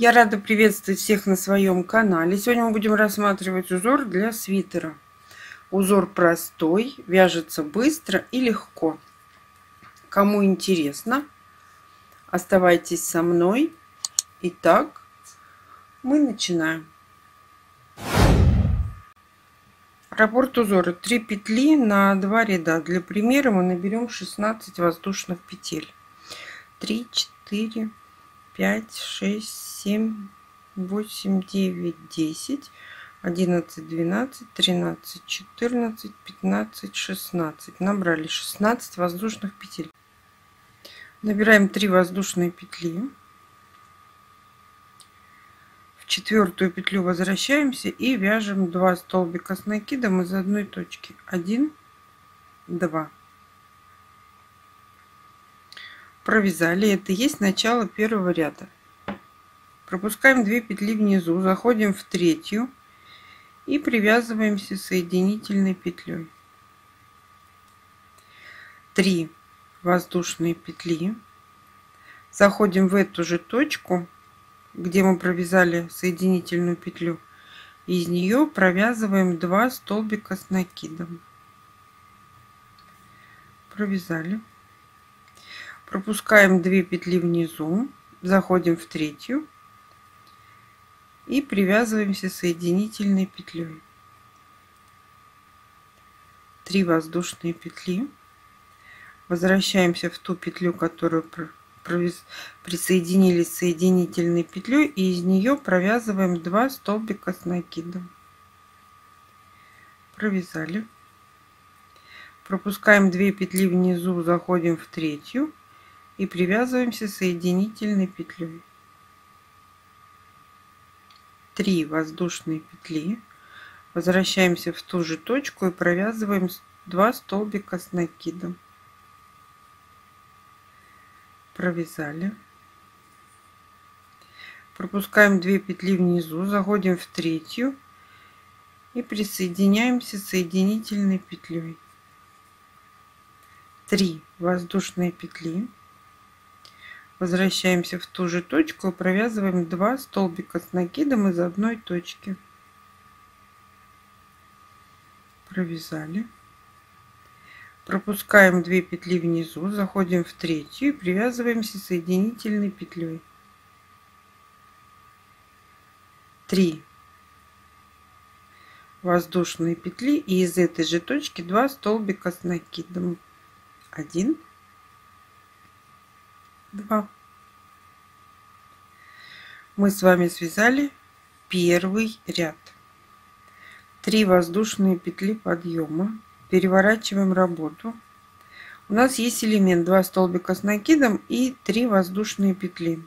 Я рада приветствовать всех на своем канале. Сегодня мы будем рассматривать узор для свитера. Узор простой, вяжется быстро и легко. Кому интересно, оставайтесь со мной. Итак, мы начинаем. Раппорт узора: 3 петли на 2 ряда. Для примера мы наберем 16 воздушных петель. 3, 4, 5, 6, 7, 8, 9, 10, 11, 12, 13, 14, 15, 16. Набрали 16 воздушных петель. Набираем 3 воздушные петли. В четвертую петлю возвращаемся и вяжем 2 столбика с накидом из одной точки. 1, 2. Провязали. Это есть начало первого ряда. Пропускаем 2 петли внизу, заходим в третью и привязываемся соединительной петлей. 3 воздушные петли. Заходим в эту же точку, где мы провязали соединительную петлю. Из нее провязываем 2 столбика с накидом. Провязали. Пропускаем 2 петли внизу, заходим в третью и привязываемся соединительной петлей. 3 воздушные петли. Возвращаемся в ту петлю, которую присоединились соединительной петлей, и из нее провязываем 2 столбика с накидом. Провязали. Пропускаем 2 петли внизу, заходим в третью и привязываемся соединительной петлей. 3 воздушные петли. Возвращаемся в ту же точку и провязываем 2 столбика с накидом. Провязали. Пропускаем 2 петли внизу, заходим в третью и присоединяемся соединительной петлей. 3 воздушные петли. Возвращаемся в ту же точку и провязываем 2 столбика с накидом из одной точки. Провязали. Пропускаем 2 петли внизу, заходим в третью и привязываемся соединительной петлей. 3 воздушные петли и из этой же точки 2 столбика с накидом. 1, 2. Мы с вами связали первый ряд. 3 воздушные петли подъема. Переворачиваем работу. У нас есть элемент 2 столбика с накидом и 3 воздушные петли.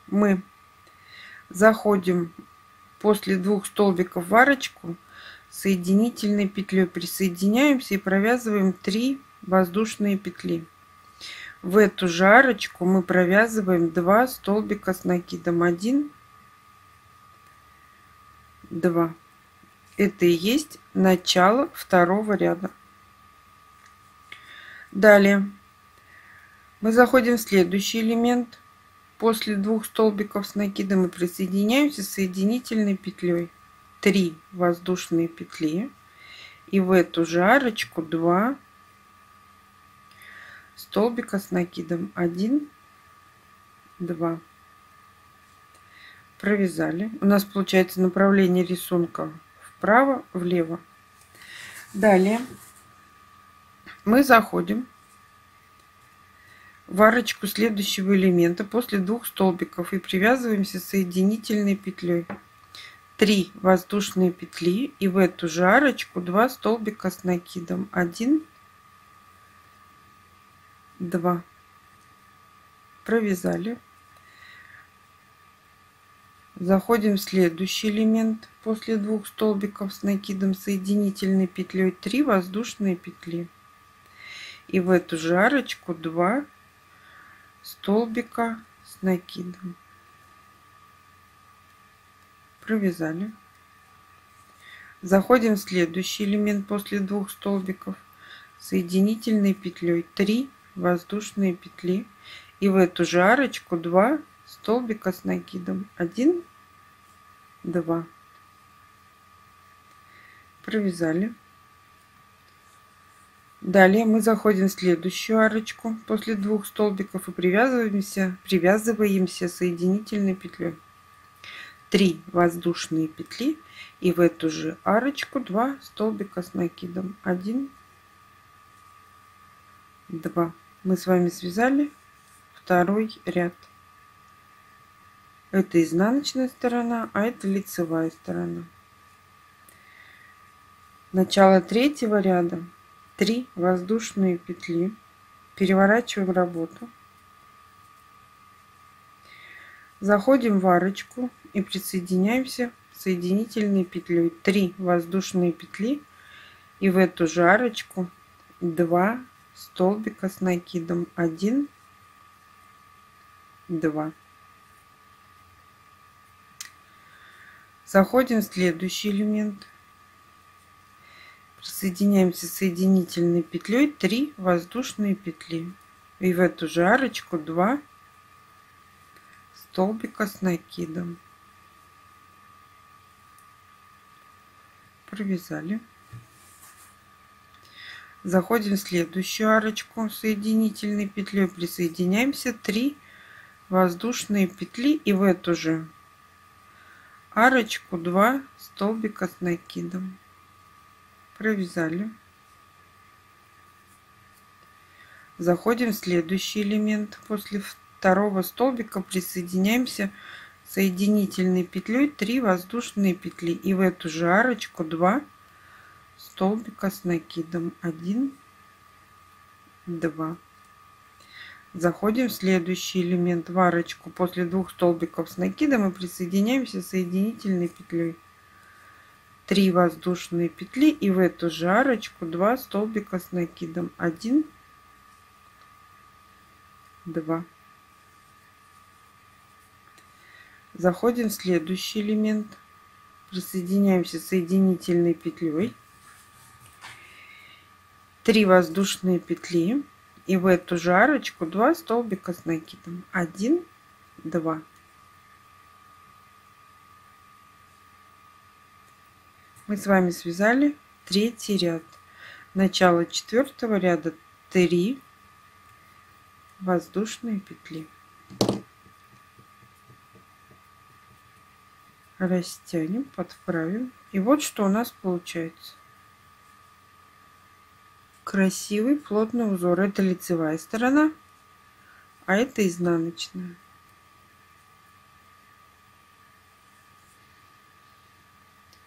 Мы заходим после 2 столбиков в арочку, соединительной петлей присоединяемся и провязываем 3 воздушные петли. В эту же арочку мы провязываем 2 столбика с накидом. 1, 2. Это и есть начало второго ряда. Далее мы заходим в следующий элемент. После 2 столбиков с накидом мы присоединяемся соединительной петлей. 3 воздушные петли. И в эту же арочку 2 столбика с накидом. 1, 2. Провязали. У нас получается направление рисунка вправо, влево. Далее мы заходим в арочку следующего элемента после 2 столбиков и привязываемся соединительной петлей. 3 воздушные петли и в эту же арочку 2 столбика с накидом. 1, 2. Провязали. Заходим в следующий элемент после 2 столбиков с накидом соединительной петлей. 3 воздушные петли и в эту же арочку 2 столбика с накидом. Провязали. Заходим в следующий элемент после 2 столбиков соединительной петлей. 3 воздушные петли и в эту же арочку 2 столбика с накидом. 1, 2. Провязали. Далее мы заходим в следующую арочку после 2 столбиков и привязываемся соединительной петлей. 3 воздушные петли и в эту же арочку 2 столбика с накидом. 1, 2. Мы с вами связали второй ряд. Это изнаночная сторона, а это лицевая сторона. Начало третьего ряда. 3 воздушные петли. Переворачиваем работу. Заходим в арочку и присоединяемся соединительной петлей. 3 воздушные петли и в эту же арочку 2 столбика с накидом. 1, 2. Заходим в следующий элемент. Присоединяемся соединительной петлей. 3 воздушные петли и в эту же арочку 2 столбика с накидом. Провязали. Заходим в следующую арочку соединительной петлей, присоединяемся 3 воздушные петли и в эту же арочку 2 столбика с накидом. Провязали. Заходим в следующий элемент. После второго столбика присоединяемся соединительной петлей 3 воздушные петли и в эту же арочку 2 столбика с накидом. 1, 2. Заходим в следующий элемент, в арочку после 2 столбиков с накидом и присоединяемся соединительной петлей. 3 воздушные петли и в эту же арочку 2 столбика с накидом. 1, 2. Заходим в следующий элемент, присоединяемся соединительной петлей. 3 воздушные петли и в эту же арочку 2 столбика с накидом. 1, 2. Мы с вами связали третий ряд. Начало четвертого ряда 3 воздушные петли. Растянем, подправим. И вот что у нас получается. Красивый плотный узор. Это лицевая сторона, а это изнаночная.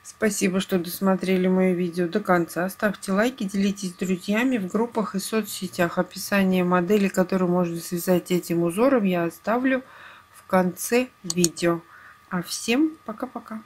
Спасибо, что досмотрели мое видео до конца. Ставьте лайки, делитесь с друзьями в группах и соцсетях. Описание модели, которую можно связать этим узором, я оставлю в конце видео. А всем пока-пока.